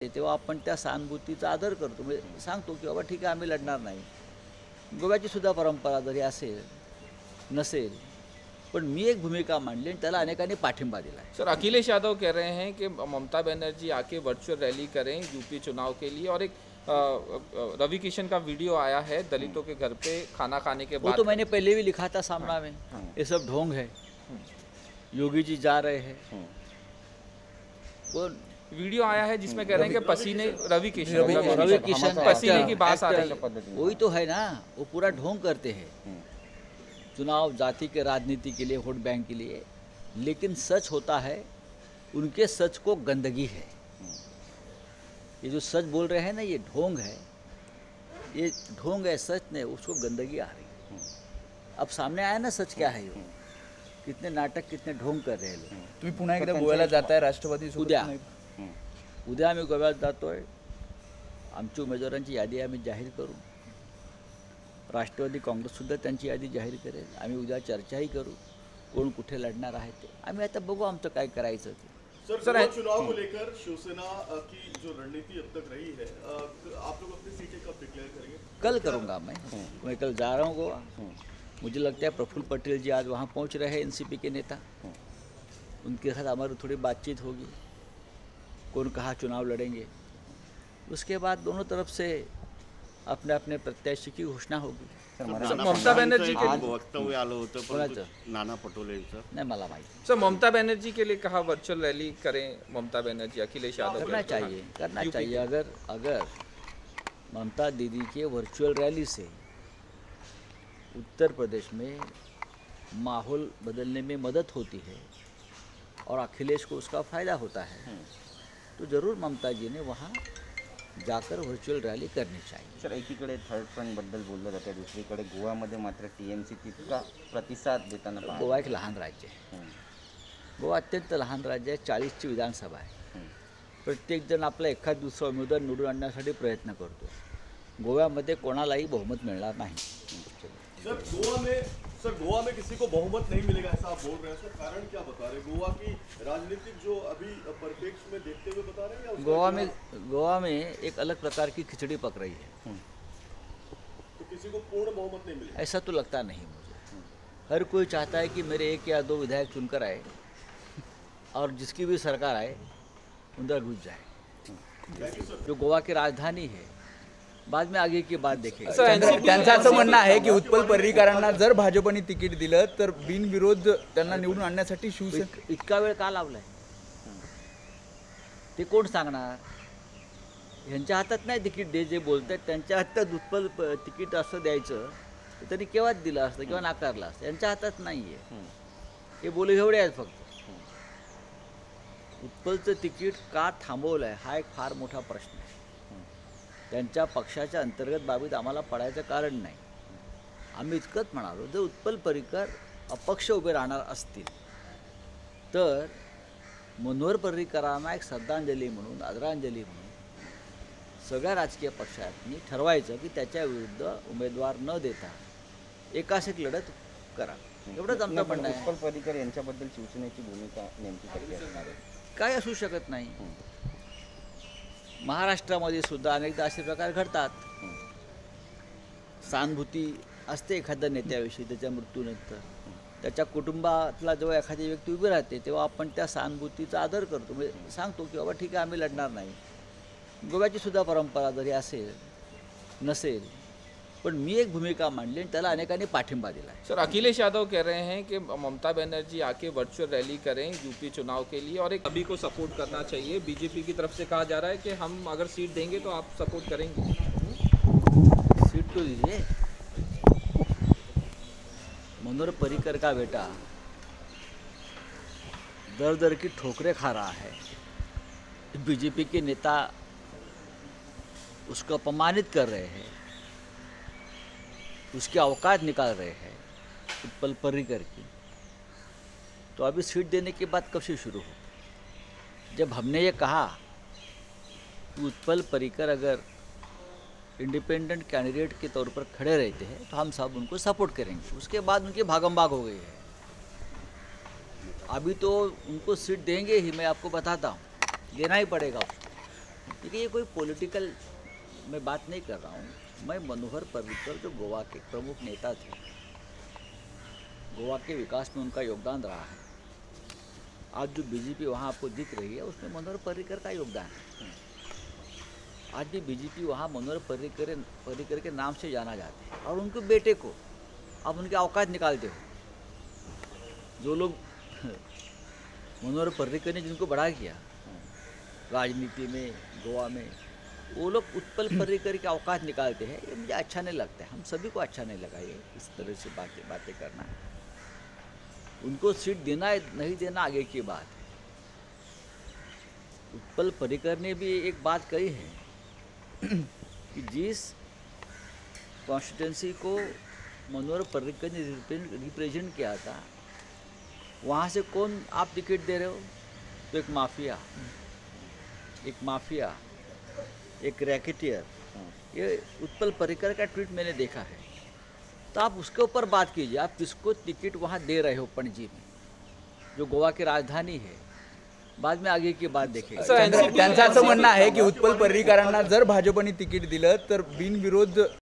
तेव्हा आपण त्या सहानुभूतीचा आदर करतो, म्हणजे सांगतो की बाबा ठीक आहे आम्ही लढणार नाही. गोव्याची सुद्धा परंपरा जरी असेल नसेल, पण मी एक भूमिका मांडली आणि त्याला अनेकांनी पाठिंबा दिला है. सर अखिलेश यादव कह रहे हैं कि ममता बनर्जी आके वर्चुअल रैली करें यूपी चुनाव के लिए, और एक रवि किशन का वीडियो आया है दलितों के घर पे खाना खाने के वो बाद। तो मैंने पहले भी लिखा था सामना में, ये सब ढोंग है, योगी जी जा रहे हैं. वो वीडियो आया है जिसमें कह रहे हैं कि पसीने रवि किशन रवि किशन पसीने की बात आ रही है। वही तो है ना, वो पूरा ढोंग करते हैं चुनाव जाति के राजनीति के लिए, वोट बैंक के लिए. लेकिन सच होता है, उनके सच को गंदगी है. ये जो सच बोल रहे हैं ना, ये ढोंग है, ये ढोंग है, सच नहीं, उसको गंदगी आ रही है. अब सामने आया ना सच क्या है, ये कितने नाटक कितने ढोंग कर रहे हैं लोग. तुम्ही पुन्हा एकदा गोव्याला जाताय राष्ट्रवादी उद्या आम्ही गोव्यात जातोय. आमची उमेदवारांची यादी आम्ही जाहीर करू. राष्ट्रवादी काँग्रेससुद्धा त्यांची यादी जाहीर करेल. आम्ही उद्या चर्चाही करू कोण कुठे लढणार आहे ते. आम्ही आता बघू आमचं काय करायचं ते. सर चुनाव को लेकर शिवसेना की जो रणनीति अब तक रही है, आप लोग अपनी सीटें कब डिक्लेयर करेंगे? कल करूँगा मैं कल जा रहा हूँ गोवा. मुझे लगता है प्रफुल्ल पटेल जी आज वहाँ पहुँच रहे हैं, एनसीपी के नेता. उनके साथ हमारी थोड़ी बातचीत होगी, कौन कहाँ चुनाव लड़ेंगे. उसके बाद दोनों तरफ से अपने अपने प्रत्याशी की घोषणा होगी. ममता बनर्जी के वक्तव्य आलं होतं नाना पटोलेंचं, नहीं मला माहिती. सर ममता बनर्जी के लिए कहा वर्चुअल रैली करें ममता बनर्जी, अखिलेश यादव करना चाहिए. अगर ममता दीदी के वर्चुअल रैली से उत्तर प्रदेश में माहौल बदलने में मदद होती है और अखिलेश को उसका फ़ायदा होता है, तो ज़रूर ममता जी ने वहाँ जाकर व्हर्च्युअल रॅली करनी चाहिए. सर एकीकडे थर्ड फ्रंटबद्दल बोललं जातं, दुसरीकडे गोवामध्ये मात्र टीएमसी तितका प्रतिसाद देताना पाहतो. गोवा एक लहान राज्य आहे. गोवा अत्यंत लहान राज्य आहे. 40ची विधानसभा आहे. प्रत्येकजण आपला एखाद दुसरा उमेदवार निवडून आणण्यासाठी प्रयत्न करतो. गोव्यामध्ये कोणालाही बहुमत मिळणार नाही. सर गोवा में किसी को बहुमत नहीं मिलेगा ऐसा आप बोल रहे हैं. सर कारण क्या बता रहे हैं? गोवा की राजनीतिक जो अभी परिप्रेक्ष्य में देखते हुए बता रहे हैं, या गोवा में एक अलग प्रकार की खिचड़ी पक रही है. तो किसी को पूर्ण बहुमत नहीं मिलेगा ऐसा तो लगता नहीं मुझे. हर कोई चाहता है कि मेरे 1 या 2 विधायक चुनकर आए और जिसकी भी सरकार आए अंदर घुस जाए. जो गोवा की राजधानी है, बाद में आगे की बात देखेंगे. त्यांचं असं म्हणणं आहे की उत्पल पर्रीकरांना जर भाजपने तिकीट दिलं तर बिनविरोध त्यांना निवडून आणण्यासाठी शिवसेना. इतका वेळ का लावलाय ते कोण सांगणार. ह्यांच्या हातात नाही तिकीट दे, जे बोलतात त्यांच्या हातात उत्पल तिकीट असं द्यायचं तर त्यांनी केव्हाच दिलं असतं किंवा नाकारलं असतं. यांच्या हातात नाही आहे. हे बोले एवढे आहेत फक्त. उत्पलचं तिकीट का थांबवलं आहे हा एक फार मोठा प्रश्न आहे. त्यांच्या पक्षाच्या अंतर्गत बाबीत आम्हाला पडायचं कारण नाही. आम्ही इतकंच म्हणालो, जर उत्पल पर्रीकर अपक्ष उभे राहणार असतील तर मनोहर पर्रीकरांना एक श्रद्धांजली म्हणून, आदरांजली म्हणून सगळ्या राजकीय पक्षांनी ठरवायचं की त्याच्या विरुद्ध उमेदवार न देता एकास एक लढत करा. एवढंच आमचं म्हणणं आहे. उत्पल पर्रीकर यांच्याबद्दल शिवसेनेची भूमिका नेमकी कशी असणार आहे? काय असू शकत नाही. महाराष्ट्रामध्ये सुद्धा अनेकदा असे प्रकार घडतात. सहानुभूती असते एखाद्या नेत्याविषयी त्याच्या मृत्यूनंतर. त्याच्या कुटुंबातला जेव्हा एखादी व्यक्ती उभी राहते तेव्हा आपण त्या सहानुभूतीचा आदर करतो, म्हणजे सांगतो की बाबा ठीक आहे आम्ही लढणार नाही. गोव्याची सुद्धा परंपरा जरी असेल नसेल, पण मी एक भूमिका मांडली आणि त्याला अनेकांनी पाठिंबा दिला है. सर अखिलेश यादव कह रहे हैं कि ममता बनर्जी आके वर्चुअल रैली करें यूपी चुनाव के लिए, और एक अभी को सपोर्ट करना चाहिए. बीजेपी की तरफ से कहा जा रहा है कि हम अगर सीट देंगे तो आप सपोर्ट करेंगे. सीट तो दीजिए. मनोहर पर्रीकर का बेटा दर दर की ठोकरें खा रहा है. बीजेपी के नेता उसको अपमानित कर रहे हैं, उसकी औकात निकाल रहे हैं उत्पल पर्रीकर की. तो अभी सीट देने की बात कब से शुरू हो? जब हमने ये कहा कि उत्पल पर्रीकर अगर इंडिपेंडेंट कैंडिडेट के तौर पर खड़े रहते हैं तो हम सब उनको सपोर्ट करेंगे. उसके बाद उनकी भागम भाग हो गई है. अभी तो उनको सीट देंगे ही, मैं आपको बताता हूँ, देना ही पड़ेगा. देखिए ये कोई पॉलिटिकल मैं बात नहीं कर रहा हूँ। मैं मनोहर पर्रिकर जो गोवा के प्रमुख नेता थे, गोवा के विकास में उनका योगदान रहा है। आज जो बीजेपी वहाँ आपको दिख रही है उसमें मनोहर पर्रिकर का योगदान है। आज भी बीजेपी वहाँ मनोहर पर्रिकर के नाम से जाना जाता है। और उनके बेटे को आप उनके औकात निकालते हो। जो लोग मनोहर पर्रिकर ने जिनको बड़ा किया राजनीति में गोवा में, वो लोग उत्पल पर्रिकर के औकात निकालते हैं। ये मुझे अच्छा नहीं लगता है, हम सभी को अच्छा नहीं लगा ये इस तरह से बातें करना। उनको सीट देना नहीं देना आगे की बात है। उत्पल पर्रिकर ने भी एक बात कही है कि जिस कॉन्स्टिट्यूंसी को मनोहर पर्रिकर ने रिप्रेजेंट किया था, वहाँ से कौन आप टिकट दे रहे हो? तो एक माफिया, एक रैकेटियर, ये उत्पल पर्रिकर का ट्वीट मैंने देखा है। तो आप उसके ऊपर बात कीजिए, आप किसको टिकट वहाँ दे रहे हो पणजी में, जो गोवा की राजधानी है। बाद में आगे की बात देखेंगे। त्यांचं असं म्हणणं आहे की उत्पल पर्रीकरांना जर भाजपने तिकीट दिलं तर बिनविरोध